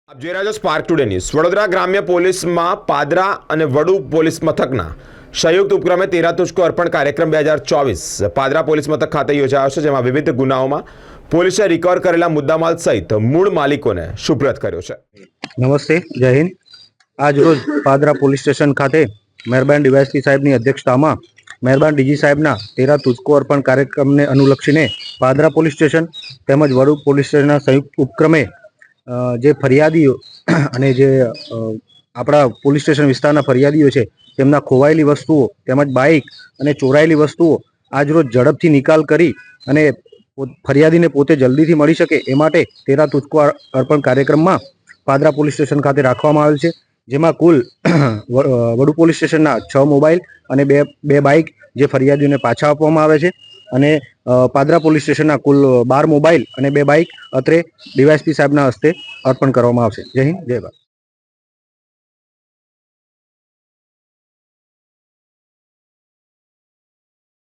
આપ જોઈ રહ્યા છો સ્પાર્ક ટુડે ન્યૂઝ। વડોદરા ગ્રામ્ય પોલીસમાં પાદરા અને વડુ પોલીસ મથકના સંયુક્ત ઉપક્રમે 13 તુષ્કો અર્પણ કાર્યક્રમ 2024 પાદરા પોલીસ મથક ખાતે યોજાયો છે, જેમાં વિવિધ ગુનાઓમાં પોલીસે રિકવર કરેલા મુદ્દામાલ સહિત મૂળ માલિકોને સુપ્રત કર્યો છે। નમસ્તે, જય હિન્દ। આજ રોજ પાદરા પોલીસ સ્ટેશન ખાતે મહેરબાન ડીવાયએસપી સાહેબની અધ્યક્ષતામાં મહેરબાન ડીજી સાહેબના 13 તુષ્કો અર્પણ કાર્યક્રમને અનુલક્ષીને પાદરા પોલીસ સ્ટેશન તેમજ વડુ પોલીસ સ્ટેશનના સંયુક્ત ઉપક્રમે જે ફરિયાદીઓ અને જે આપણા પોલીસ સ્ટેશન વિસ્તારના ફરિયાદીઓ છે તેમના ખોવાયેલી વસ્તુઓ તેમજ બાઇક અને ચોરાયેલી વસ્તુઓ આજ રોજ ઝડપથી નિકાલ કરી અને ફરિયાદીને પોતે જલ્દીથી મળી શકે એ માટે 13 તુષ્કો અર્પણ કાર્યક્રમમાં પાદરા પોલીસ સ્ટેશન ખાતે રાખવામાં આવેલ છે, જેમાં કુલ વડુ પોલીસ સ્ટેશનના 6 મોબાઈલ અને બે બાઇક જે ફરિયાદીઓને પાછા આપવામાં આવે છે અને પાદરા પોલીસ સ્ટેશનના કુલ 12 મોબાઈલ અને 2 બાઇક અત્રે ડીવાયએસપી સાહેબના હસ્તે અર્પણ કરવામાં આવશે। જય હિન્દ, જય ભારત।